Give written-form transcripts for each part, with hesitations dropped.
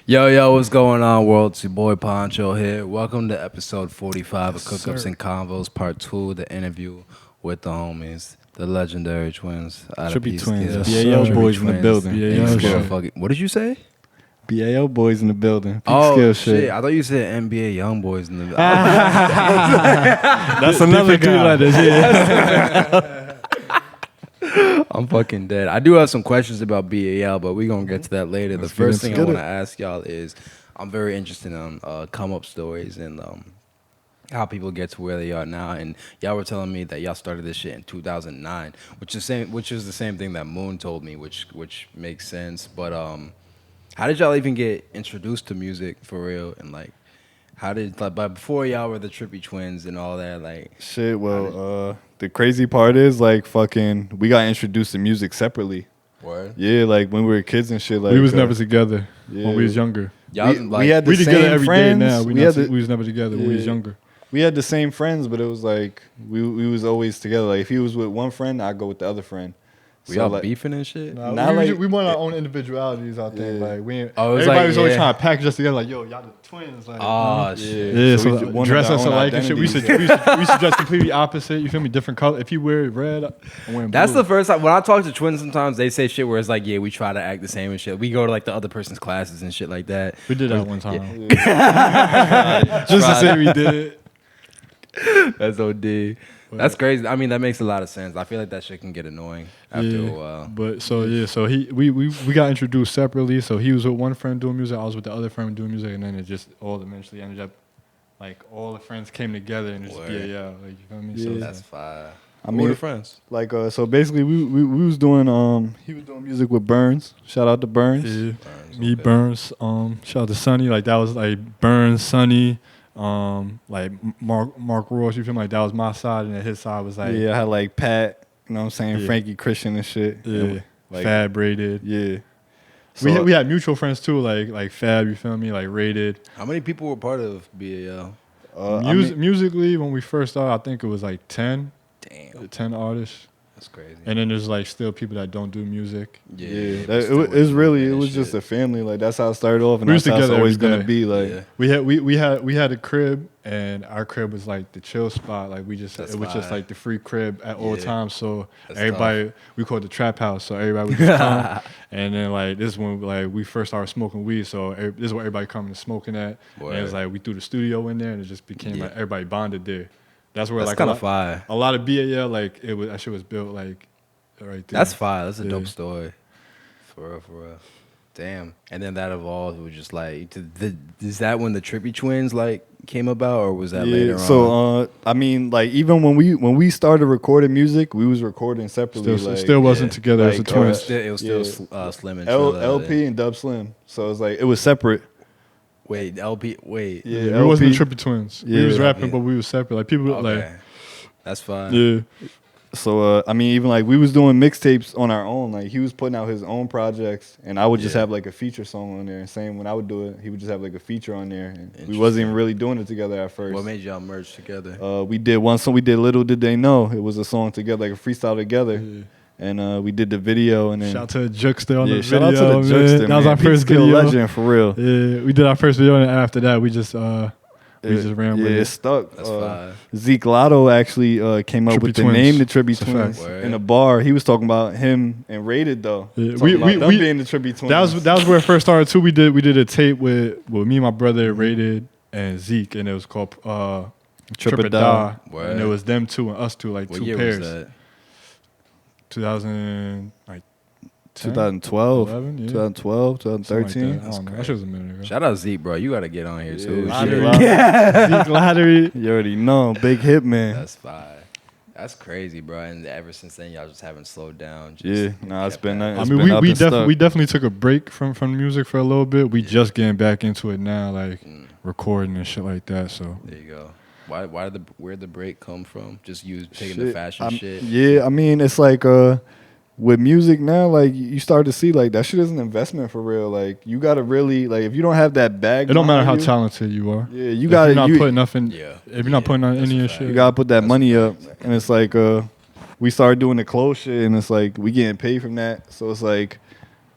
Yo, what's going on, world? It's your boy Poncho here. Welcome to episode 45 of Cookups and Convos, part 2, the interview with the homies, the legendary twins. Trippy Twins, BAL boys in the building. What did you say? BAL boys in the building. Peekskill shit. I thought you said NBA young boys in the building. That's another guy. I'm fucking dead. I do have some questions about BAL, but we're going to get to that later. The first thing I want to ask y'all is I'm very interested in Comeup Stories and how people get to where they are now. And y'all were telling me that y'all started this shit in 2009, which is the same thing that Moon told me, which makes sense. But how did y'all even get introduced to music for real? And like, how did but before y'all were the Trippy Twins and all that, like shit? Well, the crazy part is like we got introduced to music separately. Word? Yeah, like when we were kids and shit. Like we was never together when we was younger. We had the same together every friends. day now. We was never together when we was younger. We had the same friends, but it was like we was always together. Like if he was with one friend, I'd go with the other friend. We all beefing and shit? We want our own individuals out there. Like everybody was always trying to package us together. Like, yo, y'all the twins. Like, shit. Yeah, so dress us alike and shit. We should dress completely opposite. You feel me? Different color. If you wear red, I'm wearing blue. That's the first time when I talk to twins. Sometimes they say shit where it's like, yeah, we try to act the same and shit. We go to like the other person's classes and shit like that. We did that one time. Just to say we did it. That's OD. That's crazy. I mean, that makes a lot of sense. I feel like that shit can get annoying after a while. But so we got introduced separately. So he was with one friend doing music, I was with the other friend doing music, and then it just all eventually ended up like all the friends came together and just like you feel me? Yeah. So that's fire. I mean, the friends. Like so basically we was doing he was doing music with Burns. Shout out to Burns. Yeah. Me, Burns. Shout out to Sonny. Like that was like Burns, Sonny. Like Mark Ross, you feel me? Like that was my side, and then his side was like I had like Pat, you know what I'm saying, Frankie Christian and shit. Yeah, like, Fab, Rated. Yeah, so, we had mutual friends too, like Fab, you feel me? Like Rated. How many people were part of BAL? Musically, when we first started, I think it was like 10. Damn, 10 artists. That's crazy. And then there's like still people that don't do music. Yeah. It was just a family. Like that's how it started off, and we that's how it's always gonna be. Like yeah. we had a crib, and our crib was like the chill spot. Like it was just like the free crib at all times. So that's everybody tough. We called it the trap house. So everybody would just come. And then like this is when like we first started smoking weed. So this is where everybody coming and smoking at. Word. And it's like we threw the studio in there, and it just became like everybody bonded there. That's where that's kind of fire. A lot of BAL like that shit was built like right there. That's fire. That's a dope story. For real. Damn. And then that evolved. It was just like, is that when the Trippy Twins like came about, or was that later on? So I mean, like even when we started recording music, we was recording separately. Still wasn't together as a twins. It was still Slim and LP and Dub Slim. So it's like it was separate. Wait, LP. Wait. Yeah, we wasn't the Trippy Twins. Yeah, we was rapping, but we was separate. Like people like. That's fine. Yeah. So I mean, even like we was doing mixtapes on our own. Like he was putting out his own projects, and I would just have like a feature song on there. And same when I would do it, he would just have like a feature on there. And we wasn't even really doing it together at first. What made y'all merge together? We did one song. We did Little Did They Know. It was a song together, like a freestyle together. Yeah. And we did the video, and then shout out to Juxter on the video. Shout out to the Juxter, man. That was our first video. Legend for real. Yeah, we did our first video, and after that, we just ran with it. It stuck. That's fine. Zeke Lotto actually came up Trippy with the Twins. name, the Trippy Twins, Word. in a bar. He was talking about him and Rated though. Yeah. We being the Trippy Twins. That was where it first started too. We did a tape with me and my brother, Rated, and Zeke, and it was called Trip or Die, and it was them two and us two, like what two year pairs. Was that? 2012, 11, yeah. 2012, 2013. Like that. That shit was a minute ago. Shout out Zeke, bro. You got to get on here too. Zeke Lottery. You already know, big hit man. That's fine. That's crazy, bro. And ever since then, y'all just haven't slowed down. It's been. I mean, we definitely took a break from music for a little bit. We just getting back into it now, like recording and shit like that. So there you go. Where'd the break come from? Just you taking the fashion shit? Yeah, I mean, it's like with music now, like you start to see like that shit is an investment for real. Like you gotta really like if you don't have that bag, it don't matter how talented you are. Yeah, you gotta. If you're not putting nothing. Yeah. If you're not putting on any of your shit, you gotta put that money up. And it's like we started doing the clothes shit, and it's like we getting paid from that. So it's like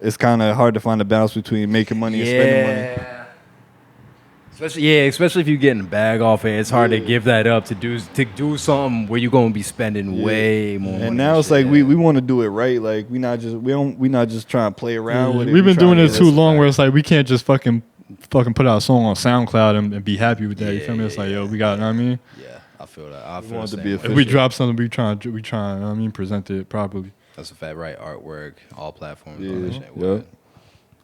it's kind of hard to find a balance between making money and spending money. Especially if you're getting a bag off it, it's hard to give that up to do something where you're gonna be spending way more money. And now it's like we want to do it right. Like we not just trying to play around with it. We've been doing it too long where it's like we can't just fucking put out a song on SoundCloud and be happy with that. You feel me? It's like, yo, we got, you know what I mean? Yeah, I feel that. We want to be official. If we drop something, we try, you know what I mean, present it properly. That's a fact, right? Artwork, all platforms, Yeah. all that shit. Yeah.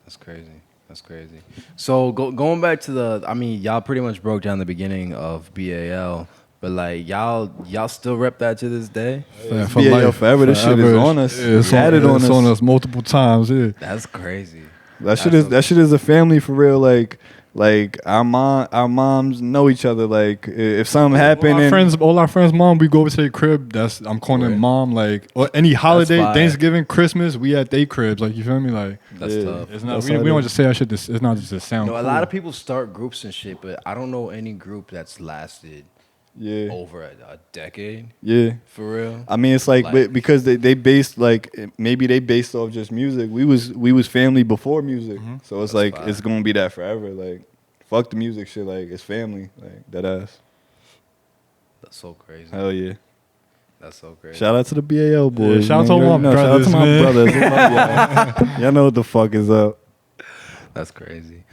That's crazy. That's crazy. So going back to y'all pretty much broke down the beginning of BAL, but like y'all still rep that to this day? Yeah, for BAL forever. This shit is on us. Yeah, it's on us multiple times. Yeah, that's crazy. That shit is a family for real. Like our moms know each other. Like if something happened, all our friends' mom, we go over to their crib. I'm calling them mom. Like or any holiday, Thanksgiving, Christmas, we at their cribs. Like you feel me? Like that's tough. It's not. We don't just say that shit. It's not just a sound. A lot of people start groups and shit, but I don't know any group that's lasted. Yeah, over a decade. Yeah, for real. I mean, it's like because they based maybe they based off just music. We was family before music, so it's like it's gonna be that forever. Like, fuck the music shit. Like, it's family. Like that ass. That's so crazy. Hell yeah. That's so crazy. Shout out to the BAL boys. Yeah, shout out to my brothers. Shout out to my brothers. Y'all know what the fuck is up. That's crazy.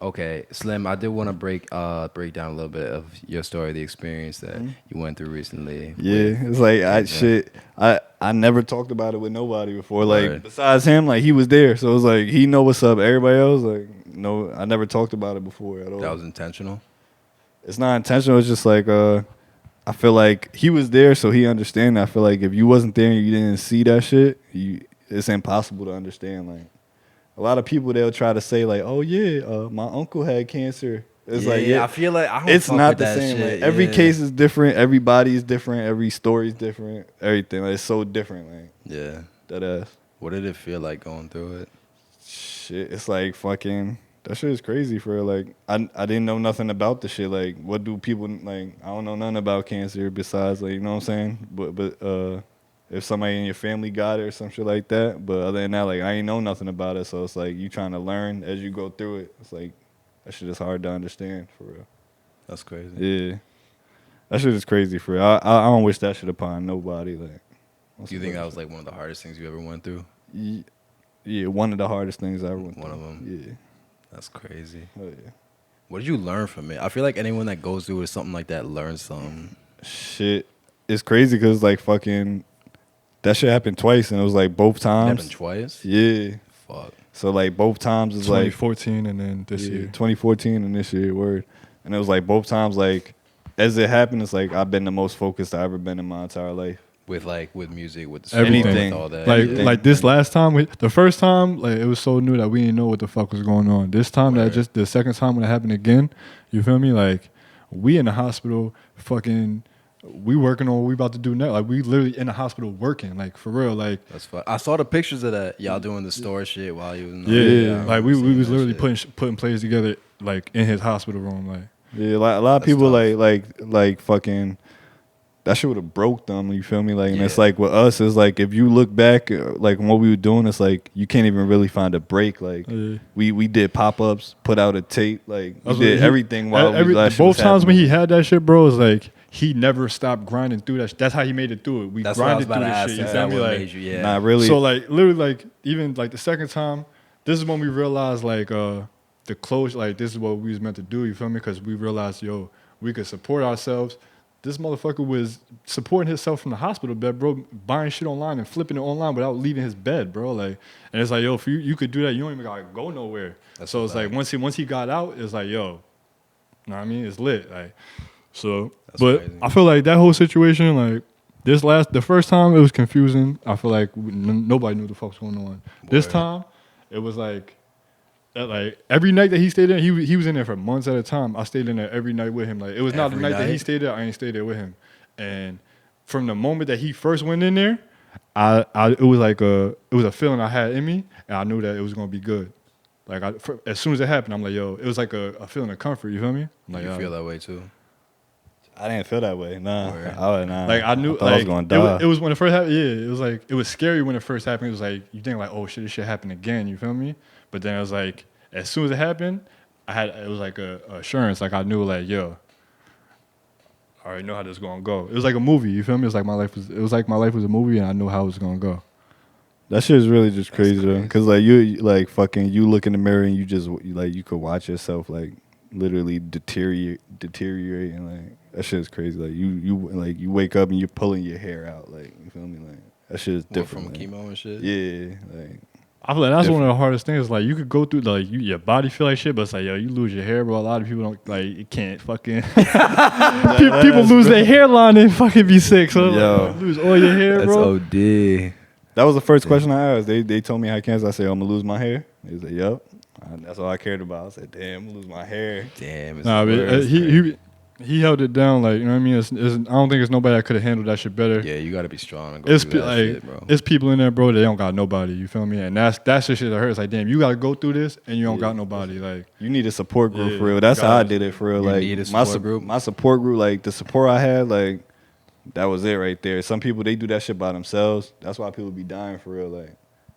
Okay, Slim, I did want to break down a little bit of your story, the experience that you went through recently. Yeah, it's like I never talked about it with nobody before. Like besides him, like he was there, so it was like he know what's up. Everybody else, like no, I never talked about it before at all. That was intentional. It's not intentional. It's just like I feel like he was there, so he understand. I feel like if you wasn't there and you didn't see that shit, it's impossible to understand. Like. A lot of people, they'll try to say like, "Oh yeah, my uncle had cancer." It's I feel like it's not the same. Like, every case is different. Everybody is different. Every story is different. Everything it's so different. Like that ass. What did it feel like going through it? Shit, it's like fucking. That shit is crazy for real. Like I didn't know nothing about the shit. Like what do people like? I don't know nothing about cancer besides like you know what I'm saying. But if somebody in your family got it or some shit like that. But other than that, like, I ain't know nothing about it. So it's like you trying to learn as you go through it. It's like that shit is hard to understand, for real. That's crazy. Yeah. That shit is crazy, for real. I don't wish that shit upon nobody. Like, do you think that was, like, one of the hardest things you ever went through? Yeah, one of the hardest things I ever went through. One of them? Yeah. That's crazy. Oh, yeah. What did you learn from it? I feel like anyone that goes through something like that learns something. Shit. It's crazy because, like, fucking... That shit happened twice, and it was like both times. It happened twice? Yeah. Fuck. So like both times is 2014 and then this year. 2014 and this year, word. And it was like both times, like as it happened, it's like I've been the most focused I've ever been in my entire life. With music, with everything, with all that. Like this last time, the first time, like it was so new that we didn't know what the fuck was going on. This time, that just the second time when it happened again, you feel me? Like we in the hospital, fucking. We working on what we about to do now. Like we literally in the hospital working, like for real. Like that's fun. I saw the pictures of that. Y'all doing the store shit while you was in the like we was literally putting plays together like in his hospital room. Like like a lot of people like fucking that shit would have broke them. You feel me? Like and it's like with us, it's like if you look back like what we were doing, it's like you can't even really find a break. Like we did pop-ups, put out a tape, like we did everything while both times when he had that shit, bro, it's like. He never stopped grinding through that. That's how he made it through it. We grinded through this shit. You feel me? Like, not really. So like, literally, like even like the second time, this is when we realized like the close. Like this is what we was meant to do. You feel me? Because we realized, we could support ourselves. This motherfucker was supporting himself from the hospital bed, bro, buying shit online and flipping it online without leaving his bed, bro. Like, and it's like, if you could do that, you don't even gotta go nowhere. So it's like once he got out, it's like, you know what I mean? It's lit, like. So, that's but crazy. I feel like that whole situation, like the first time it was confusing. I feel like nobody knew the fuck was going on. Boy. This time, it was like every night that he stayed there, he was in there for months at a time. I stayed in there every night with him. Like it was not the night that he stayed there, I ain't stayed there with him. And from the moment that he first went in there, it was a feeling I had in me, and I knew that it was gonna be good. Like as soon as it happened, I'm like, it was like a feeling of comfort. You feel me? I'm like, you feel that way too. I didn't feel that way. Nah, nah. Like I knew, I was gonna die. It was when it first happened. Yeah, it was like it was scary when it first happened. It was like you think like, oh shit, this shit happened again. You feel me? But then it was like, as soon as it happened, it was like a assurance. Like I knew, like yo, I already know how this is gonna go. It was like a movie. You feel me? It was like my life was a movie, and I knew how it was gonna go. That shit is really just crazy though, cause like you look in the mirror and you could watch yourself like literally deteriorating. Like that shit is crazy. Like you wake up and you're pulling your hair out. Like you feel me? Like that shit is different. From chemo and shit. Yeah, like I feel like that's one of the hardest things. Like you could go through like your body feel like shit, but it's like yo, you lose your hair, bro. A lot of people don't like. You can't fucking. People lose their hairline and fucking be sick. So like, you lose all your hair, bro. That's OD. That was the first question I asked. They told me I had cancer. I said, I'm gonna lose my hair. They said, yep. That's all I cared about. I said, damn, I'm gonna lose my hair. Damn. It's nah, but he held it down. Like you know what I mean. I don't think it's nobody that could have handled that shit better. Yeah, you gotta be strong. And go through that shit, bro. It's people in there, bro. They don't got nobody. You feel me? And that's the shit that hurts. Like damn, you gotta go through this and you don't got nobody. Like you need a support group for real. That's how I did it for real. Like my support group, like the support I had, like. That was it right there. Some people, they do that shit by themselves. That's why people be dying for real. Like,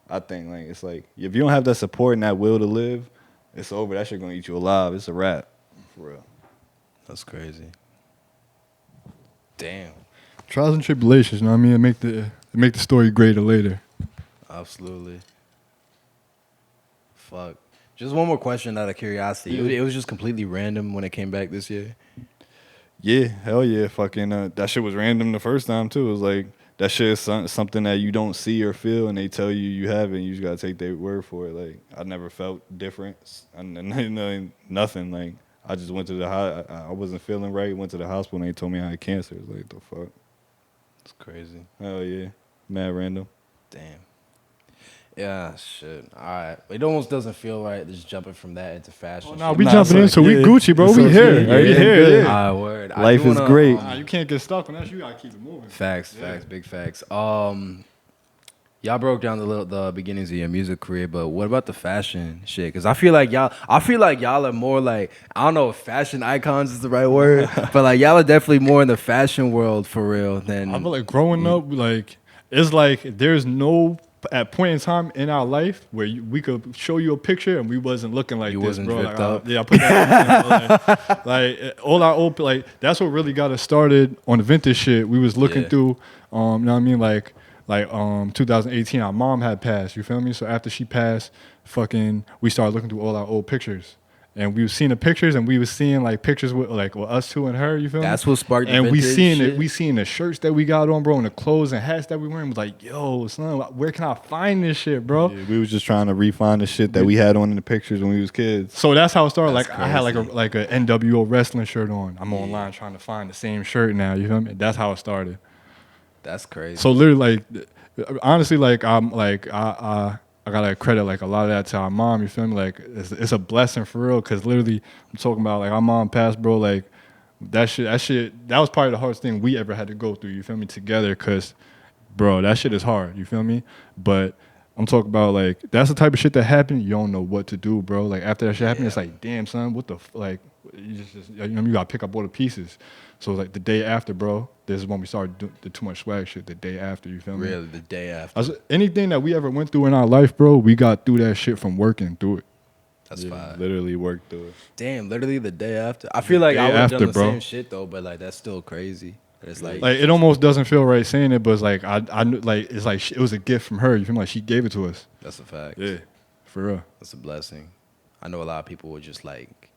I think, like, it's like, if you don't have that support and that will to live, it's over. That shit gonna eat you alive. It's a wrap. For real. That's crazy. Damn. Trials and tribulations, you know what I mean? Make the story greater later. Absolutely. Fuck. Just one more question out of curiosity. It was just completely random when it came back this year. Yeah, hell yeah, fucking that shit was random the first time too. It was like that shit is something that you don't see or feel, and they tell you have it, and you just gotta take their word for it. Like I never felt different, nothing. Like I just went to the I wasn't feeling right. Went to the hospital, and they told me I had cancer. It was like the fuck. It's crazy. Hell yeah, mad random. Damn. Yeah, shit. All right. It almost doesn't feel right just jumping from that into fashion. Oh, nah, we jumping in, so we Gucci, bro. We here. Yeah, here. Yeah. Word. Life is great. You can't get stuck on that. You gotta keep it moving. Facts, big facts. Y'all broke down the beginnings of your music career, but what about the fashion shit? Because I feel like y'all are more like, I don't know if fashion icons is the right word, but like y'all are definitely more in the fashion world for real than. I feel like growing up, like it's like there's no at point in time in our life where we could show you a picture and we wasn't looking like you this, wasn't bro. dripped Like, up. I put that like all our old like that's what really got us started on the vintage shit. We was looking through, you know what I mean, like 2018. Our mom had passed. You feel me? So after she passed, we started looking through all our old pictures. And we was seeing the pictures, and we was seeing like pictures with us two and her. You feel me? That's what sparked the and we vintage seeing shit. it. We seeing the shirts that we got on, bro, and the clothes and hats that we wearing. Was like, yo, son, where can I find this shit, bro? Yeah, we was just trying to refine the shit that we had on in the pictures when we was kids. So that's how it started. That's like crazy. I had like a NWO wrestling shirt on. I'm online trying to find the same shirt now. You feel me? That's how it started. That's crazy. So literally, like, honestly, like I gotta credit like a lot of that to our mom. You feel me? Like it's a blessing for real. Cause literally, I'm talking about like our mom passed, bro. Like that shit. That was probably the hardest thing we ever had to go through. You feel me? Together, cause bro, that shit is hard. You feel me? But I'm talking about like that's the type of shit that happened. You don't know what to do, bro. Like after that shit happened, it's like, damn, son, what the like? You just you know, you gotta pick up all the pieces. So like the day after, bro, this is when we started doing the Too Much Swag shit. The day after, you feel me? Really, the day after. Anything that we ever went through in our life, bro, we got through that shit from working through it. That's fine. Literally worked through it. Damn, literally the day after. I feel like I would have done the same shit though, but like that's still crazy. It's like it almost doesn't feel right saying it, but it's like I knew, like it's like it was a gift from her. You feel me? Like she gave it to us. That's a fact. Yeah, for real. That's a blessing. I know a lot of people would just like.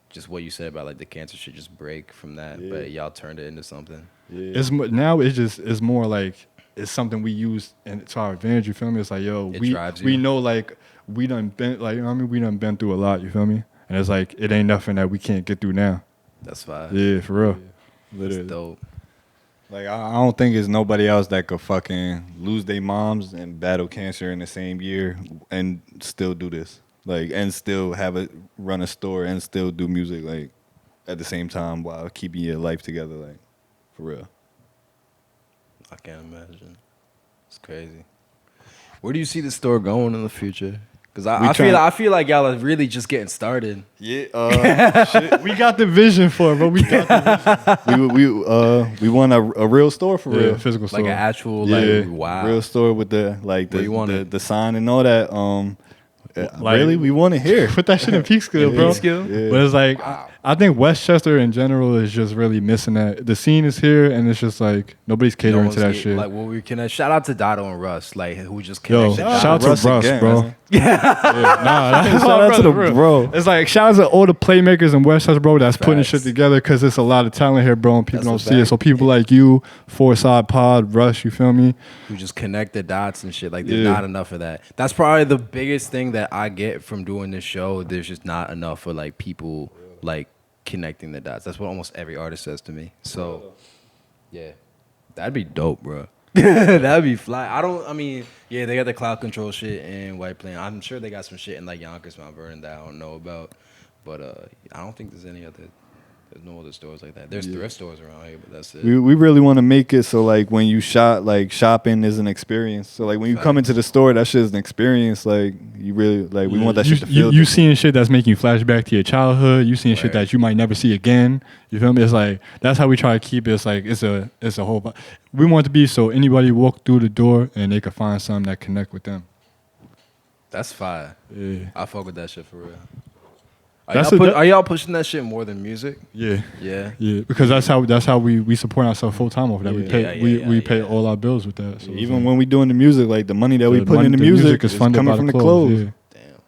Just what you said about like the cancer shit, just break from that, but y'all turned it into something. Yeah. It's more like it's something we use and to our advantage. You feel me? It's like yo, we know like we done been like you know what I mean. We done been through a lot. You feel me? And it's like it ain't nothing that we can't get through now. That's fine. Yeah, for real. Yeah. Literally. That's dope. Like I don't think it's nobody else that could fucking lose their moms and battle cancer in the same year and still do this. Like and still run a store and still do music like at the same time while keeping your life together, like for real. I can't imagine. It's crazy. Where do you see the store going in the future? Because I feel like y'all are really just getting started. Yeah, shit. We got the vision for it, bro. We got the vision. We want a real store for real. Physical store. Like an actual, wow. Real store with the sign and all that. Really, we want it here. Put that shit in peekskill, bro. Peekskill? Yeah. But it's like, I think Westchester in general is just really missing that. The scene is here, and it's just like nobody's catering to that shit. Like, we connect. Shout out to Dotto and Russ, like who just Yo, connected. shout out to Russ, again, bro. man. That's Shout out to the bro. It's like shout out to all the playmakers in Westchester, bro. That's putting Facts. shit together because it's a lot of talent here, bro, and people That's don't a see it. fact. So people like you, Four Side Pod, Russ, you feel me? Who just connect the dots and shit. Like, there's not enough of that. That's probably the biggest thing that I get from doing this show. There's just not enough for like people like connecting the dots. That's what almost every artist says to me. So, yeah, that'd be dope, bro. That'd be fly. Yeah, they got the cloud control shit in White Plains. I'm sure they got some shit in like Yonkers, Mount Vernon that I don't know about. But I don't think there's no other stores like that. There's thrift stores around here, but that's it. We really want to make it so like when you shop, like shopping is an experience. So like when you come into the store, that shit is an experience. Like you really like we want that shit to feel. You seeing shit that's making you flash back to your childhood. You seeing shit that you might never see again. You feel me? It's like that's how we try to keep it. It's like it's a whole. We want it to be so anybody walk through the door and they can find something that connect with them. That's fire. Yeah. I fuck with that shit for real. That's Are y'all pushing that shit more than music? Yeah. Yeah. Yeah, because that's how we support ourselves full time over that. We pay all our bills with that. So even when we doing the music, like the money that we put in the music is funded coming by from the clothes. clothes. Yeah. Damn.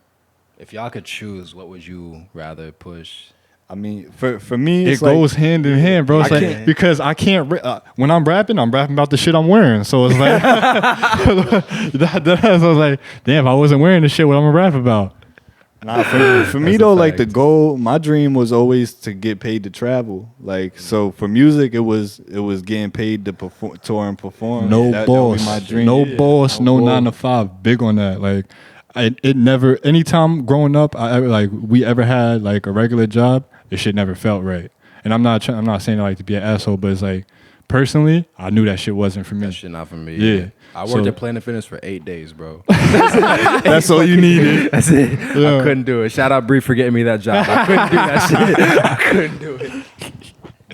If y'all could choose, what would you rather push? I mean, for me, It it's goes like, hand in hand, bro. It's I like, can't. because I can't. When I'm rapping about the shit I'm wearing. So it's like, I was like, damn, if I wasn't wearing the shit, what I'm gonna rap about? Nah, for me That's a though, like the fact. goal, my dream was always to get paid to travel. Like so, for music, it was getting paid to perform, tour and perform. No That boss, was my dream. no boss, no goal. 9 to 5. Big on that. Like, it never. Anytime growing up, we ever had like a regular job, it shit never felt right. And I'm not saying it like to be an asshole, but it's like personally, I knew that shit wasn't for me. That shit not for me. Yeah. I worked at Planet Fitness for 8 days, bro. That's all you needed. That's it. Yeah. I couldn't do it. Shout out Bree for getting me that job. I couldn't do that shit. I couldn't do it.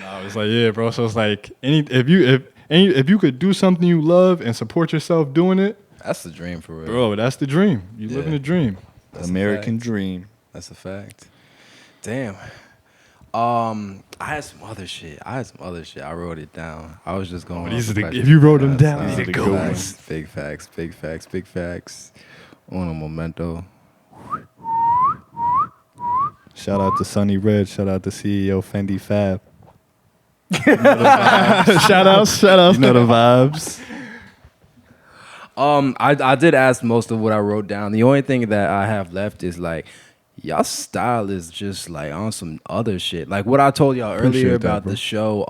Nah, it's like, yeah, bro. So it's like, if you could do something you love and support yourself doing it, That's the dream for real. bro, that's the dream. You living the dream. That's a American fact. dream. That's a fact. Damn. I had some other shit. I wrote it down. I was just going. these off are the the- question. if you wrote them down, That's, these are the big good facts, ones. Big facts. Big facts. Big facts. Uno momento. Shout out to Sunny Red. Shout out to CEO Fendi Fab. shout out. You know the vibes. I did ask most of what I wrote down. The only thing that I have left is like, y'all style is just like on some other shit. Like what I told y'all Appreciate earlier that, about bro. the show.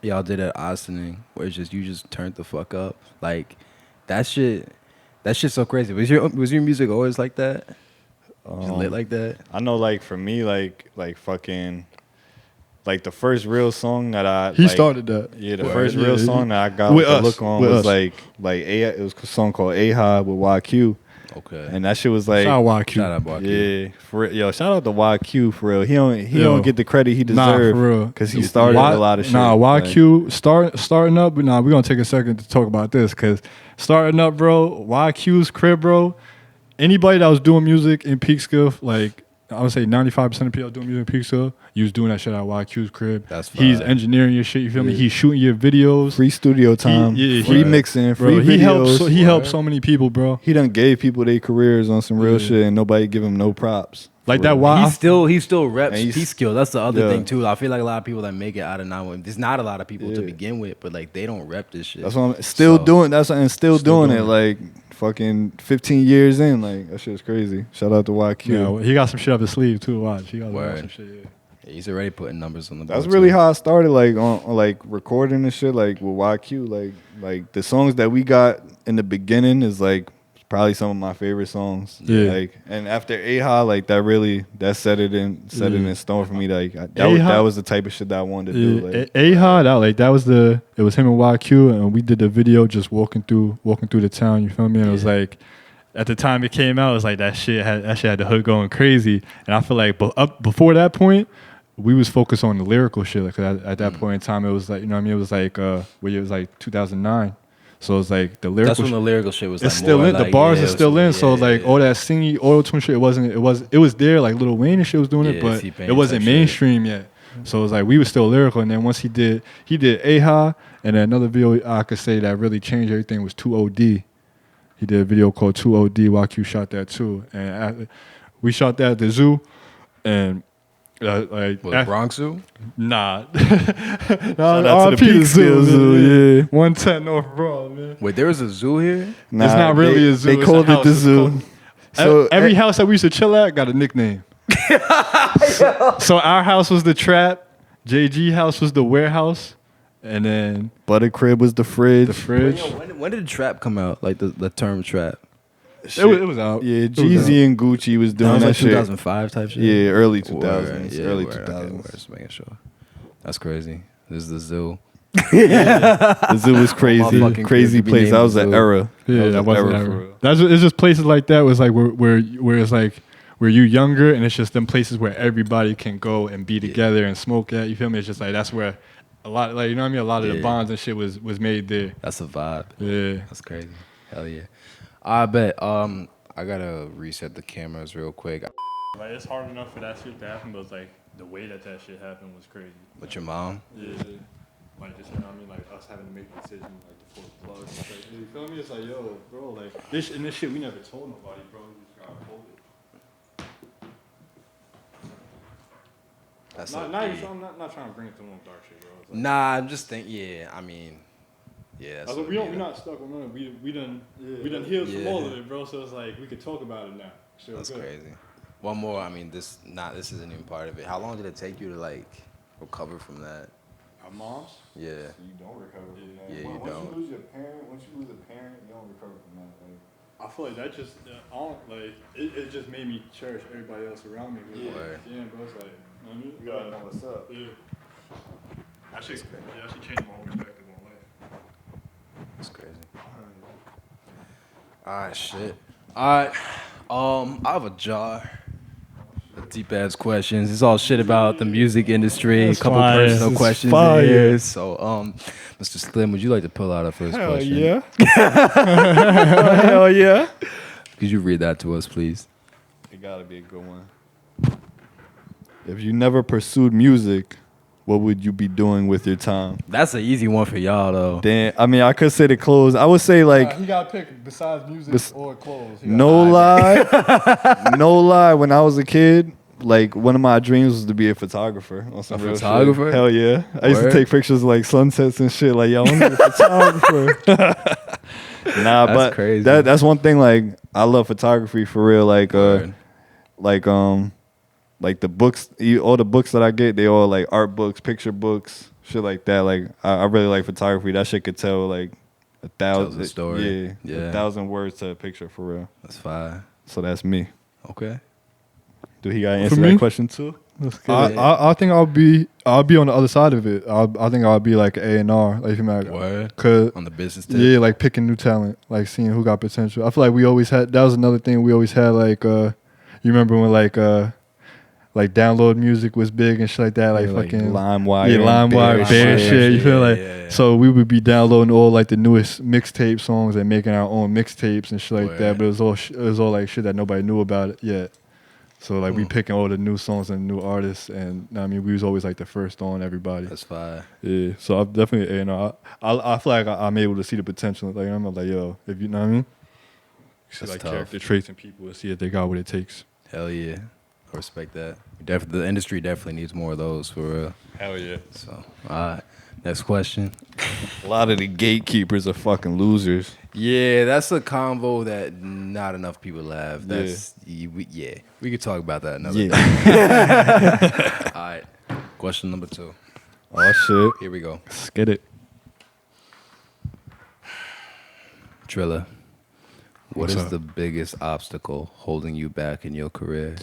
Y'all did at Austin, where it's just you just turned the fuck up. Like that shit's so crazy. Was your music always like that? Just lit like that? I know, like for me, like fucking, like the first real song that I He like, started that. Yeah, the Word. first Yeah, real he- song that I got with the us, look on with was us. like it was a song called A-Hod with YQ, Okay. and that shit was like, Shout out YQ. Shout out YQ. yeah, for real. Yo, shout out to YQ for real. He Yo. don't get the credit he Nah, deserves for real. because he started a lot of shit. Nah, Like, YQ starting up, but we're gonna take a second to talk about this because starting up, bro, YQ's crib, bro. Anybody that was doing music in Peekskill, like I would say 95% of people doing music in Peekskill, you was doing that shit at YQ's crib. That's He's fire. engineering your shit, you feel me? He's shooting your videos. free studio time, free mixing, Bro, free videos. he helped so many people, bro. He done gave people their careers on some real shit, and nobody give him no props. Like For that. real. Why? He still reps And he's- Peekskill. That's the other Yeah. thing too. I feel like a lot of people that make it out of 911. There's not a lot of people to Yeah. begin with, but like they don't rep this shit. That's what I'm still So, doing. And still doing doing it. it. Like fucking 15 years in. Like that shit's crazy. Shout out to YQ. Yeah, he got some shit up his sleeve too. Watch, he got Word. some shit. Yeah. He's already putting numbers on the board. That's really too. how I started. Like on like recording and shit. Like with YQ. Like the songs that we got in the beginning is like probably some of my favorite songs. Yeah. Like and after A-Ha, like that set it in stone for me. Like that A-Ha- was the type of shit that I wanted to do. Like, A-Hod, it was him and YQ, and we did the video just walking through the town. You feel me? And it was like at the time it came out, it was like that shit had the hood going crazy. And I feel like before that point, we was focused on the lyrical shit. Like at that point in time, it was like, you know what I mean? It was like it was like 2009. So it's like the lyrical. That's when the lyrical shit was. It's like still more in. like, The bars yeah, are still in. So like all yeah. that singing auto-tune shit, it was there. Like Lil Wayne and shit was doing it, but T-Pain it wasn't type mainstream yet. So it was like we were still lyrical. And then once he did AHA, and then another video I could say that really changed everything was 2OD. He did a video called 2OD. YQ shot that too, and we shot that at the zoo, and like Bronx Zoo. nah, Shout out to the Peekskill Zoo, yeah. 110 North Broad, man. Wait, there was a zoo here? Nah, It's not really a zoo. They it's called a it house. the It's zoo. called- So every house that we used to chill at got a nickname. So our house was the trap, JG house was the warehouse, and then Butter Crib was the fridge. the fridge. Yo, when did trap come out? Like the term trap? It was out. Yeah, It was out. Jeezy and Gucci was That doing was that like shit. 2005 type shit. Yeah, early Word, 2000s. yeah, Early word, okay, 2000s. word, just making sure. That's crazy. This is the zoo. The zoo was crazy. Motherfucking Crazy could be place. named That was the an zoo. era. Yeah, was that an wasn't era ever. for real. It's just places like that was like where it's like where you younger and it's just them places where everybody can go and be together and smoke at. You feel me? It's just like that's where a lot, like, you know what I mean? A lot of the Yeah. bonds and shit was made there. That's a vibe. Yeah. That's crazy. Hell yeah. I bet. I gotta reset the cameras real quick. Like it's hard enough for that shit to happen, but it's like the way that shit happened was crazy. With your mom. Yeah. Like just, you know what I mean? Like us having to make the decision like to pull the plug. It's like, you feel me? It's like, yo, bro, like this shit we never told nobody, bro. We just gotta hold it. That's I'm not trying to bring it to no dark shit, bro. It's like, Nah, I'm just thinking. Yeah, I mean, yeah. That's we're not stuck. Remember, we done healed from all of it, bro. So it's like we could talk about it now. Sure, That's good. crazy. One more. I mean, this isn't even part of it. How long did it take you to like recover from that? Our moms? Yeah. You don't recover from that. Yeah, you once don't. you lose your parent, once you lose a parent, you don't recover from that. Like, I feel like that just, I don't, like, it just made me cherish everybody else around me. Yeah. Yeah, bro. It's like, you know what I mean? you gotta know what's up. Yeah. That shit changed my whole perspective on life. That's crazy. All right, shit. All right. I have a jar of deep ass questions. It's all shit about the music industry. That's a couple fire. personal That's questions fire. in here. So, Mr. Slim, would you like to pull out our first question? Yeah. Hell yeah. Could you read that to us, please? It gotta be a good one. If you never pursued music, what would you be doing with your time? That's an easy one for y'all, though. Damn, I mean, I could say the clothes. I would say like, He got to pick besides music or clothes. no lie, no lie. When I was a kid, like one of my dreams was to be a photographer. On some A real shit. photographer? Hell yeah! I used Word? to take pictures of like sunsets and shit. Like, yo, I want to be a photographer. Nah, That's but crazy. that's one thing. Like, I love photography for real. Word. Like the books, all the books that I get, they all like art books, picture books, shit like that. Like I really like photography. That shit could tell like a Tells thousand a story. Yeah, Yeah. 1,000 words to a picture for real. That's fine. So that's me. Okay. Do he gotta answer me? that question too? I think I'll be on the other side of it. I think I'll be like A&R, like, you know, like, Word. 'cause On the business tip. yeah, like picking new talent, like seeing who got potential. I feel like we always had, that was another thing we always had, like you remember when like download music was big and shit like that, like Yeah, fucking LimeWire, yeah, LimeWire, Bear shit. You feel like yeah. so we would be downloading all like the newest mixtape songs and making our own mixtapes and shit like Word. that. But it was all like shit that nobody knew about it yet. So like we picking all the new songs and new artists, and I mean we was always like the first on everybody. That's fine. Yeah, so I'm definitely, you know, I feel like I'm able to see the potential. Like I'm like, yo, if you know what I mean, see That's like tough. character traits in people and see if they got what it takes. Hell yeah. I respect that. The industry definitely needs more of those for real. Hell yeah. So, all right. Next question. A lot of the gatekeepers are fucking losers. Yeah, that's a convo that not enough people have. That's we could talk about that another day. All right. Question number 2. Oh shit. Here we go. Let's get it. Trilla, what What's is up? the biggest obstacle holding you back in your career?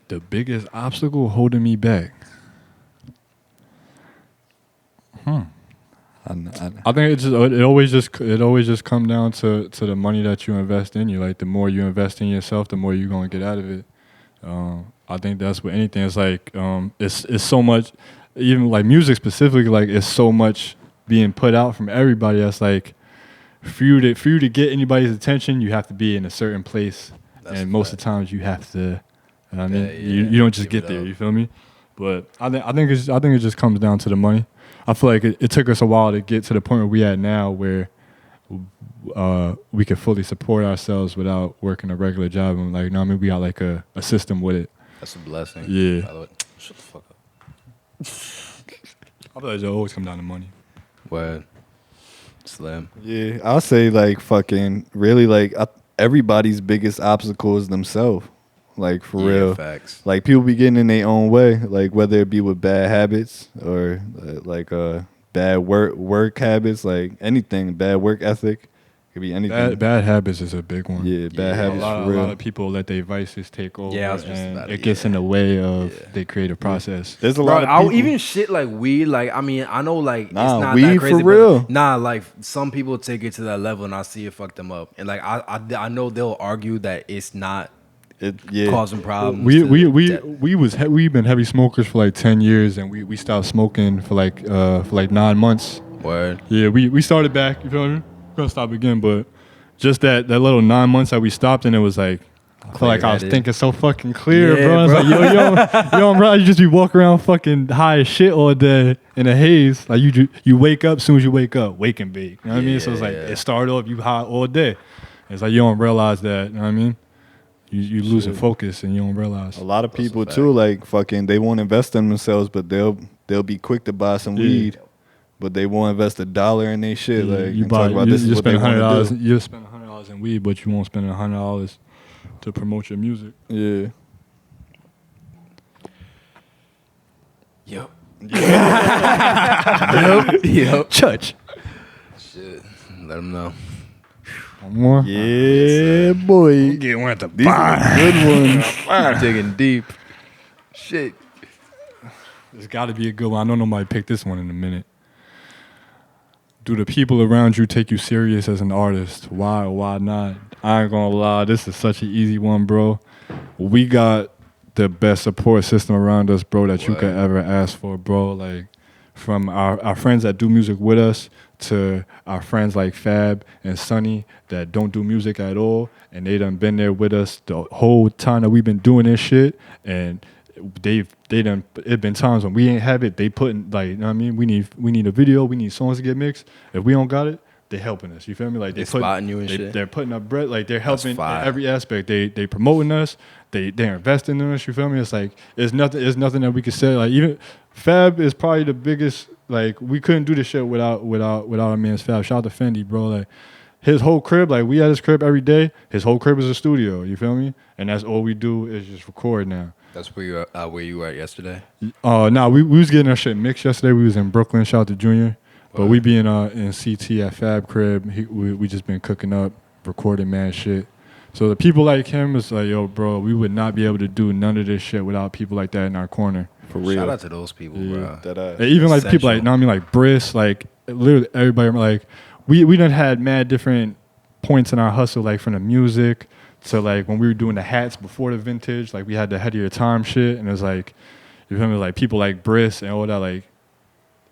The biggest obstacle holding me back. I think it always just comes down to the money that you invest in you. Like the more you invest in yourself, the more you're gonna get out of it. I think that's with anything. It's like it's so much, even like music specifically. Like it's so much being put out from everybody. That's like for you to get anybody's attention, you have to be in a certain place, and most of the times you have to. I mean, you don't just get there. You feel me? But I think it just comes down to the money. I feel like it took us a while to get to the point where we at now, where we can fully support ourselves without working a regular job. And like, I mean, we got like a system with it. That's a blessing. Yeah. Shut the fuck up. I feel like it always come down to money. Word. Slim. Yeah, I'll say like fucking really like everybody's biggest obstacle is themselves. Like for real. Facts. Like people be getting in their own way, like whether it be with bad habits or like bad work habits, like anything, bad work ethic. Could be anything. Bad habits is a big one. Yeah, bad habits for real. A lot of people let their vices take over. Yeah, I was just and about it gets in the way of their creative process. There's a lot of people. Even shit like weed, like I mean, I know like it's not weed that crazy, for real. Like some people take it to that level, and I see it fuck them up. And like I know they'll argue that it's not causing problems. We've been heavy smokers for like 10 years, and we stopped smoking for like 9 months. Word. Yeah, we started back. You feel me? We're gonna stop again, but just that little 9 months that we stopped, and it was like I feel like I was thinking so fucking clear, bro. It's like yo, bro, you just be walking around fucking high as shit all day in a haze. Like you wake up, as soon as you wake up, wake and bake. You know what I mean? So it's like it started off you high all day. It's like you don't realize that. You know what I mean? You losing focus and you don't realize. A lot of people too, like fucking, they won't invest in themselves, but they'll be quick to buy some weed, but they won't invest $1 in their shit. Like you talk about this is what they want to do. You spend $100 in weed, but you won't spend $100 to promote your music. Yeah. Yep. Yep. Church. Shit. Let them know. One more? Yeah, boy. Get one at the These are good ones. Digging deep. Shit. There's got to be a good one. I know nobody picked this one in a minute. Do the people around you take you serious as an artist? Why or why not? I ain't gonna lie, this is such an easy one, bro. We got the best support system around us, bro, that you could ever ask for, bro. Like, from our friends that do music with us to our friends like Fab and Sonny that don't do music at all, and they done been there with us the whole time that we've been doing this shit, and it been times when we ain't have it, they putting, like, you know what I mean, we need a video, we need songs to get mixed. If we don't got it, they helping us, you feel me? Like they spotting you and shit. They're putting up bread, like they're helping in every aspect. They promoting us, they're investing in us, you feel me? It's like it's nothing that we could say. Like even Fab is probably the biggest. Like we couldn't do this shit without our man's Fab. Shout out to Fendi, bro. Like his whole crib, like we at his crib every day. His whole crib is a studio. You feel me? And that's all we do is just record now. That's where you were at yesterday. We was getting our shit mixed yesterday. We was in Brooklyn. Shout out to Junior. But we be in CT at Fab crib. We just been cooking up, recording mad shit. So the people like him is like, yo, bro, we would not be able to do none of this shit without people like that in our corner. For real. Shout out to those people, bro. Even like people like, know what I mean, like Briss, like literally everybody, like we done had mad different points in our hustle, like from the music to like when we were doing the hats before the vintage, like we had the Head of Your Time shit, and it was like, you feel me, like people like Briss and all that, like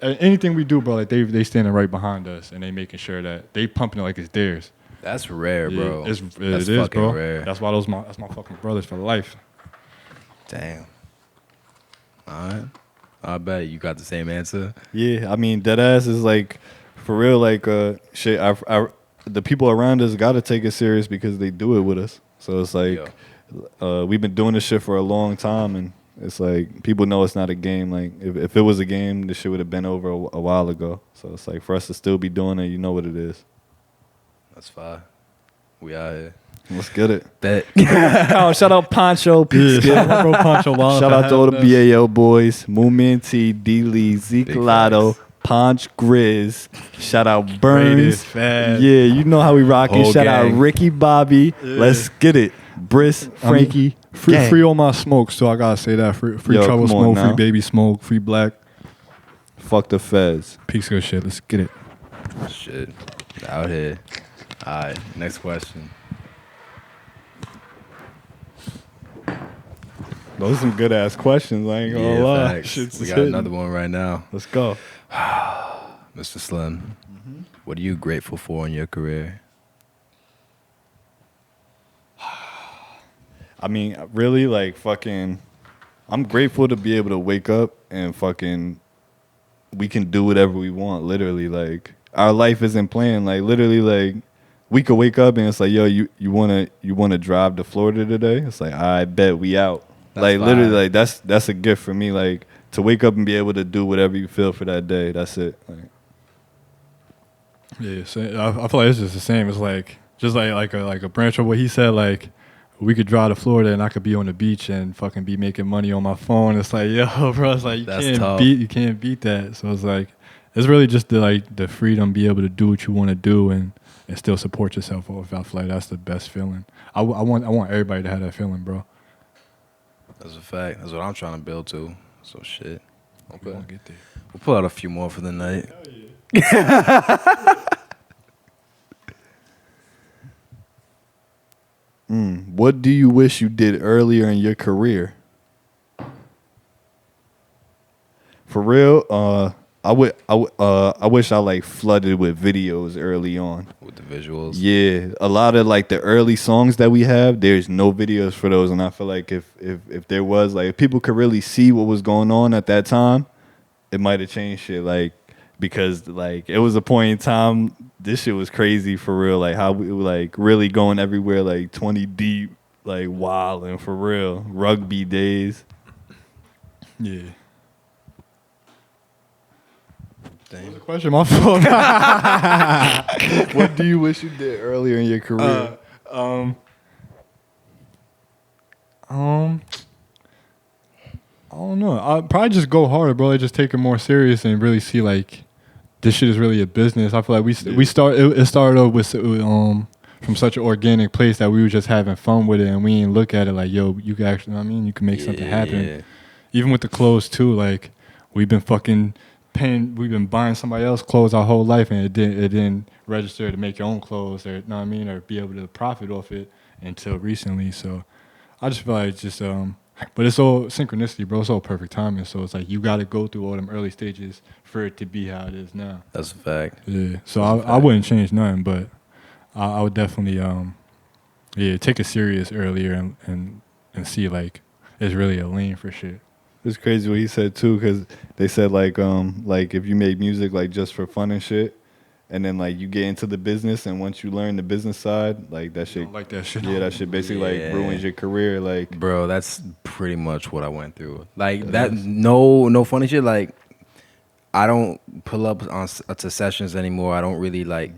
anything we do, bro, like they standing right behind us and they making sure that they pumping it like it's theirs. That's rare, bro. It is, bro. Rare. That's why that's my fucking brothers for life. Damn. All right. I bet you got the same answer. Yeah, I mean, deadass is like, for real, like, shit, the people around us got to take it serious because they do it with us. So it's like, we've been doing this shit for a long time, and it's like, people know it's not a game. Like, if it was a game, this shit would have been over a while ago. So it's like, for us to still be doing it, you know what it is. That's fine. We out here. Let's get it. Bet. Shout out Poncho, peekskill. Bro, Poncho, shout out to all the BAL boys, Moomin T, D Lee, Zeke Lotto, Ponch Grizz. Shout out Burns. Fab. Yeah, you know how we rocking. Whole Shout gang. out Ricky Bobby. Yeah. Let's get it. Briss, Frankie. Free all my smoke, so I gotta say that. Free Trouble Smoke, free Baby Smoke, free Black. Fuck the feds. Peekskill shit, let's get it. Shit. Out here. All right. Next question. Those are some good ass questions. I ain't gonna lie. Facts. Shit's We got hitting. another one right now. Let's go. Mr. Slim, what are you grateful for in your career? I mean, really, like, fucking, I'm grateful to be able to wake up and fucking, we can do whatever we want, literally. Like, our life isn't planned. Like, literally, like, we could wake up and it's like, yo, you wanna drive to Florida today? It's like, I bet we out. That's like, fine. literally, like, that's a gift for me. Like, to wake up and be able to do whatever you feel for that day. That's it. Like, Yeah, so I feel like it's just the same. It's like just like a branch of what he said. Like we could drive to Florida and I could be on the beach and fucking be making money on my phone. It's like, yo, bro, it's like That's you tough. can't beat that. So it's like it's really just the freedom, be able to do what you want to do and still support yourself. I feel like that's the best feeling. I want everybody to have that feeling, bro. That's a fact. That's what I'm trying to build to. So shit. We Okay. gonna get there. We'll pull out a few more for the night. what do you wish you did earlier in your career? For real, I wish I like flooded with videos early on. With the visuals. Yeah, a lot of like the early songs that we have, there's no videos for those, and I feel like if there was, like, if people could really see what was going on at that time, it might have changed shit. Like, because like it was a point in time, this shit was crazy for real. Like how we were like really going everywhere, like 20 deep, like wilding for real. Rugby days. Yeah. Damn. The question, my fault. What do you wish you did earlier in your career? I don't know. I'd probably just go harder, bro. Like, just take it more serious and really see like this shit is really a business. I feel like it started off with from such an organic place that we were just having fun with it, and we didn't look at it like, yo, you can actually, you know what I mean, you can make something happen. Yeah. Even with the clothes too, like we've been buying somebody else's clothes our whole life, and it didn't register to make your own clothes, or you know what I mean, or be able to profit off it until recently. So I just feel like it's just but it's all synchronicity, bro. It's all perfect timing. So it's like you got to go through all them early stages for it to be how it is now. That's a fact. Yeah. So I wouldn't change nothing, but I would definitely take it serious earlier and see like it's really a lane for shit. It's crazy what he said too, because they said like if you make music like just for fun and shit, and then like you get into the business, and once you learn the business side, like that shit, Don't like that shit. yeah, that shit basically like ruins your career. Like, Bro, that's pretty much what I went through. Like that, no funny shit. Like I don't pull up to sessions anymore. I don't really like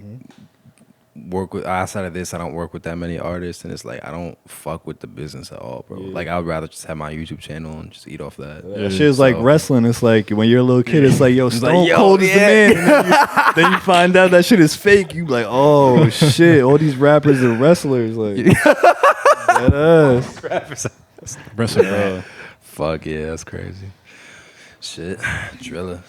work with, outside of this, I don't work with that many artists, and it's like I don't fuck with the business at all, bro. Yeah. Like I would rather just have my YouTube channel and just eat off that. that shit is like wrestling. It's like when you're a little kid, it's like, yo, Stone like, yo, Cold is the man. And then you find out that shit is fake. You like, oh shit, all these rappers are wrestlers. Like, that us. Wrestling, bro. Fuck yeah, that's crazy. Shit, Driller.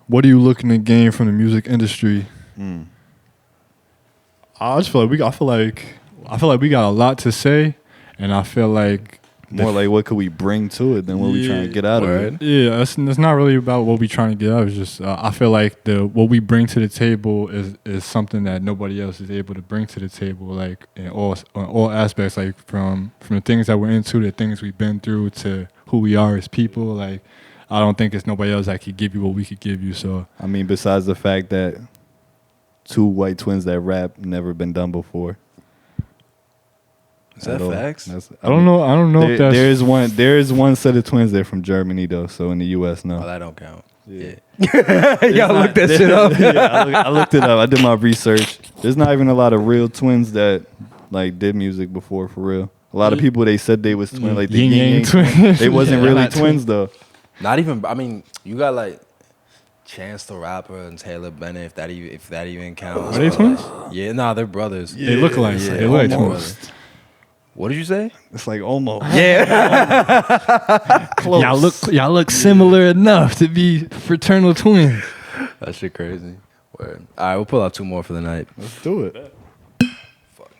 What are you looking to gain from the music industry? I just feel like I feel like we got a lot to say, and I feel like More like what could we bring to it than what we trying to get out of it. Yeah, it's not really about what we trying to get out. It's just I feel like what we bring to the table is something that nobody else is able to bring to the table. Like in all aspects, like from the things that we're into, the things we've been through, to who we are as people. Like I don't think it's nobody else that could give you what we could give you. So I mean, besides the fact that two white twins that rap never been done before. Is that facts? I don't know if that's... There is one set of twins there from Germany though, so in the U.S. no. Oh, that don't count. Yeah. Y'all looked that shit up. Yeah, I looked it up. I did my research. There's not even a lot of real twins that like did music before for real. A lot of people, they said they was twins, like the Yin Yang twins. They wasn't really twins though. Not even. I mean, you got like Chance the Rapper and Taylor Bennett, if that even counts. Are they twins? Yeah, nah, they're brothers. They look like Yeah, they look like almost. twins. What did you say? It's like almost. Yeah. Close. Y'all look similar enough to be fraternal twins. That shit crazy. Word. All right, we'll pull out 2 more for the night. Let's do it. Fuck.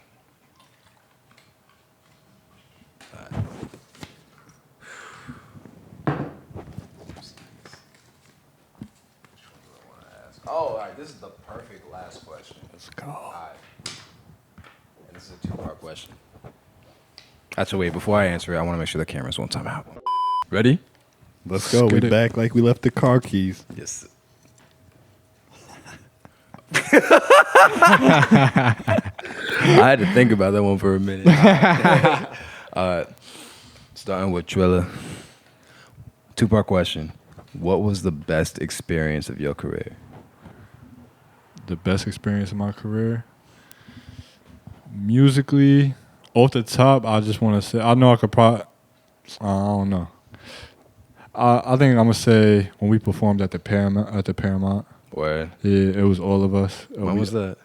All right, this is the perfect last question. Let's go. All right. And this is a 2-part question. Actually, wait, before I answer it, I want to make sure the cameras won't time out. Ready? Let's go. We back like we left the car keys. Yes. I had to think about that one for a minute. Starting with Trilla. 2-part question. What was the best experience of your career? The best experience of my career? Musically, off the top, I just want to say, I know I could probably, I don't know. I think I'm going to say when we performed at the Paramount. Where? Yeah, it was all of us. When was that?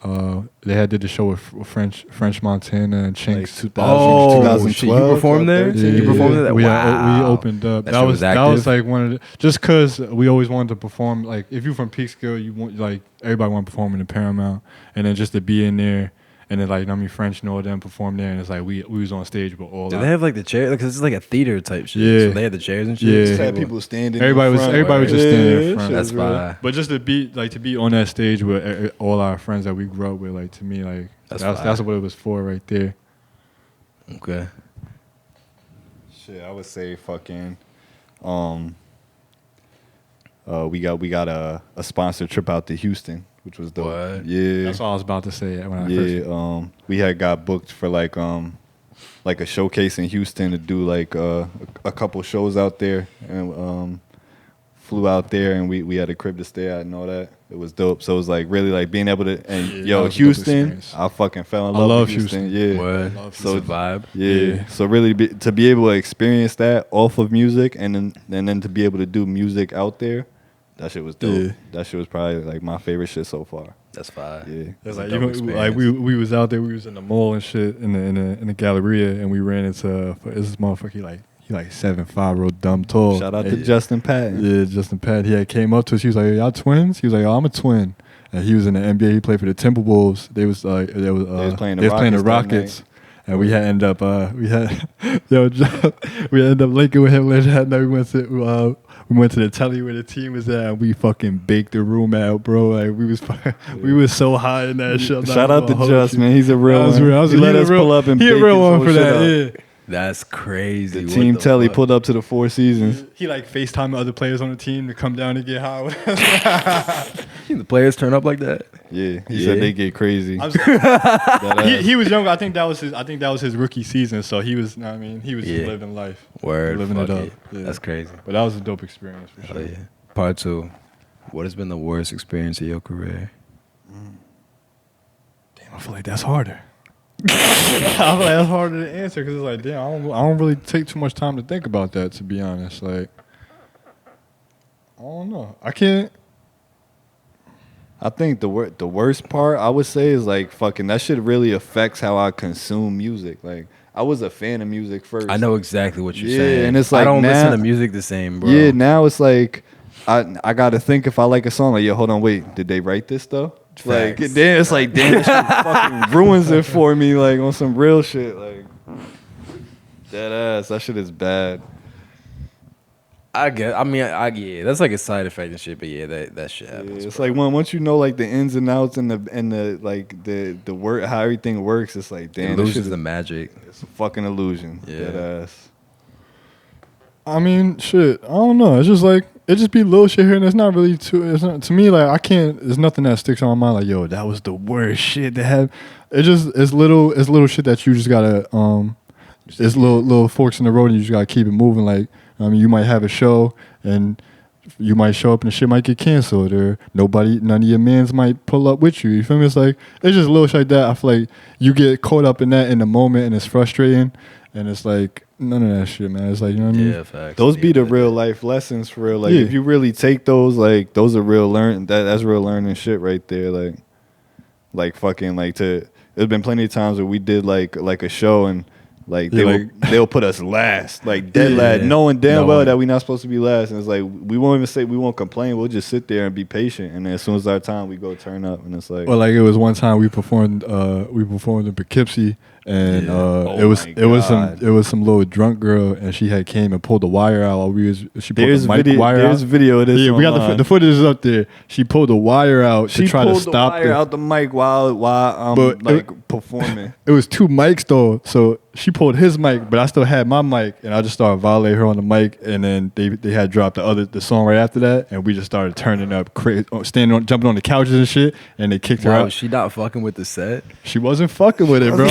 They did the show with French Montana and Chinks. Like 2012. Shit, You performed there? Yeah, You performed there? we Wow. opened up. That shit was that active? was like one of the, just because we always wanted to perform. Like if you're from Peekskill, you want like everybody want to perform in the Paramount, and then just to be in there. And then, like, I mean, French and all them performed there, and it's like we was on stage with all. Do they have like the chair? Because it's like a theater type shit. Yeah. So they had the chairs and shit. Yeah. Just had people standing. Everybody in was front. everybody was just standing in Yeah, front. shit That's was real. fine. But just to be on that stage with all our friends that we grew up with, like to me, like That's that's what it was for right there. Okay. Shit, I would say fucking. We got a sponsored trip out to Houston, which was dope. What? Yeah. That's all I was about to say when I first. Yeah, we had got booked for like a showcase in Houston to do like a couple shows out there, and flew out there, and we had a crib to stay at and all that. It was dope. So it was like really like being able to, and Yeah, that yo, was a dope Houston, experience. I fucking fell in I love love with Houston. Houston. Yeah. What? So- It's a vibe. Yeah. So really to be able to experience that off of music, and then to be able to do music out there, that shit was dope. Yeah. That shit was probably like my favorite shit so far. That's fine. Yeah. It's a like dope even, like we was out there, we was in the mall and shit in the Galleria, and we ran into this motherfucker. He like 7'5", real dumb tall. Shout out to And- Justin Patton. Yeah, Justin Pat. He had came up to us. He was like, "Y'all twins?" He was like, "Oh, I'm a twin." And he was in the NBA. He played for the Timberwolves. They was playing the Rockets. And we had ended up we ended up linking with him later that night. We went to the telly where the team was at, and we fucking baked the room out, bro. Like we was so high in that shit. Shout out to Just, man. He's a real one. He He let us pull up and he a bake real his one whole for shit that. up. Yeah. That's crazy. The What team telly fuck? pulled up to the Four Seasons. He like FaceTime other players on the team to come down and get high. The players turn up like that. Yeah, he Yeah. said they get crazy. He was younger. I think that was his rookie season. So he was. I mean, he was just Yeah. living life. Word. Living Fuck it up. it. Yeah. That's crazy. But that was a dope experience for Oh sure. yeah. Part 2. What has been the worst experience of your career? Damn, I feel like that's harder. I feel like that's harder to answer because it's like, damn, I don't really take too much time to think about that. To be honest, like, I don't know. I can't. I think the worst part I would say is like fucking that shit really affects how I consume music. Like I was a fan of music first. I know exactly what you're Yeah, saying. and it's I like don't now- listen to music the same, bro. Yeah, now it's like I gotta think if I like a song. Like, yo, hold on, wait, did they write this though? Like, Facts. then it's like, damn, this shit fucking ruins it for me. Like on some real shit. Like dead ass. That shit is bad. Yeah, that's like a side effect and shit, but yeah, that shit Yeah, happens. it's bro. like once you know like the ins and outs and the like the work how everything works, it's like damn, it this loses shit the is- magic. it's a fucking illusion. Yeah. Dead ass. I mean, shit. I don't know. It's just like it just be little shit here, and it's not really too. It's not, to me, like I can't. There's nothing that sticks on my mind. Like, yo, that was the worst shit to have. It's little shit that you just gotta. It's little forks in the road, and you just gotta keep it moving. Like, I mean, you might have a show, and you might show up, and the shit might get canceled, or none of your mans might pull up with you. You feel me? It's like it's just little shit like that. I feel like you get caught up in that in the moment, and it's frustrating, and it's like none of that shit, man. It's like you know what I mean? Yeah, facts. Those be the Yeah. real life lessons for real. Like Yeah. if you really take those, like those are real that's real learning shit right there. Like fucking like to. There's been plenty of times where we did like a show and Like Yeah, they'll put us last, like dead last, knowing damn well that we're not supposed to be last. And it's like we won't even say we won't complain. We'll just sit there and be patient. And then as soon as our time, we go turn up. And it's like, well, like it was one time we performed in Poughkeepsie. And it was some little drunk girl, and she had came and pulled the wire out while she pulled the mic wire out. There's video of this. Yeah, we got the footage is up there. She pulled the wire out to try to stop the wire out the mic while I'm performing. It was two mics though, so she pulled his mic, but I still had my mic, and I just started violating her on the mic, and then they had dropped the song right after that, and we just started turning up, jumping on the couches and shit, and they kicked her out. Was she not fucking with the set? She wasn't fucking with it, bro.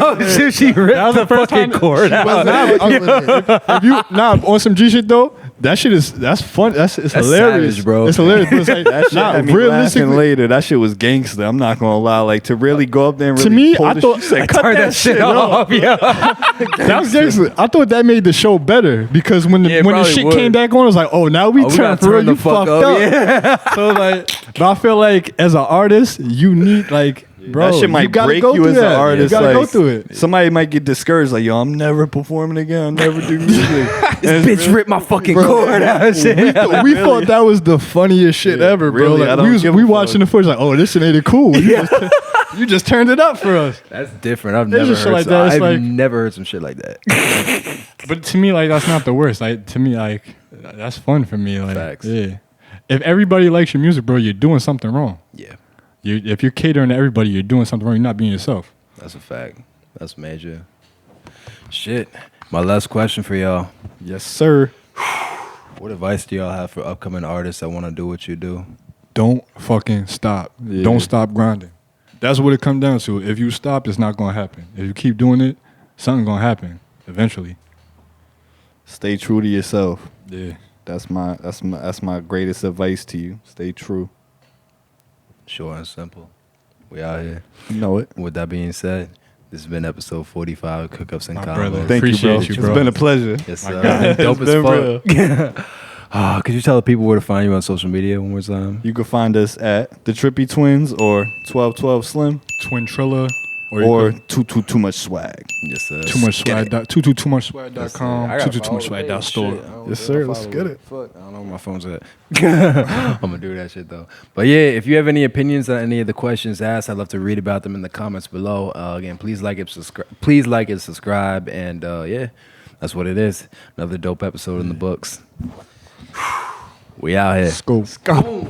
She ripped the fucking cord out. On some G shit though, that's fun. It's hilarious, savage, bro. It's hilarious. But it's like, That shit had me laughing later. That shit was gangster. I'm not gonna lie. Like to really go up there and really pull Cut that shit off. Yeah, that was gangster. I thought that made the show better because when the shit came back on, it was like, oh, now we turn for real. You fucked up. Yeah. So like, but I feel like as an artist, you need like. Bro, that shit might break you as an artist. You gotta go through it. Somebody might get discouraged, like, yo, I'm never performing again. I'll never do music. This bitch ripped my fucking cord out. We thought that was the funniest shit ever, bro. Really, like, we watching the footage like, oh, this shit ain't it cool. You just turned it up for us. That's different. I've never heard some shit like that. But to me, like, that's not the worst. Like, to me, like, that's fun for me. Like, facts. Yeah. If everybody likes your music, bro, you're doing something wrong. Yeah. If you're catering to everybody, you're doing something wrong. You're not being yourself. That's a fact. That's major. Shit. My last question for y'all. Yes, sir. What advice do y'all have for upcoming artists that want to do what you do? Don't fucking stop. Yeah. Don't stop grinding. That's what it comes down to. If you stop, it's not going to happen. If you keep doing it, something's going to happen eventually. Stay true to yourself. Yeah. That's my greatest advice to you. Stay true. Short and simple. We out here. You know it. With that being said, this has been episode 45 of Cookups and Convos. Thank you, bro. It's been a pleasure. Yes, sir. Dope as fuck. Could you tell the people where to find you on social media one more time? You can find us at the Trippy Twins or 1212 Slim, Twin Trilla, or Too Much Swag. Yes, sir. Too much swag. 222muchswag.com. 222muchswag.store. Yes, sir. Let's get it. Fuck, I don't know where my phone's at. I'm gonna do that shit though. But yeah, if you have any opinions on any of the questions asked, I'd love to read about them in the comments below. Again, please like it, subscribe, and yeah, that's what it is. Another dope episode in the books. We out here. Let's go.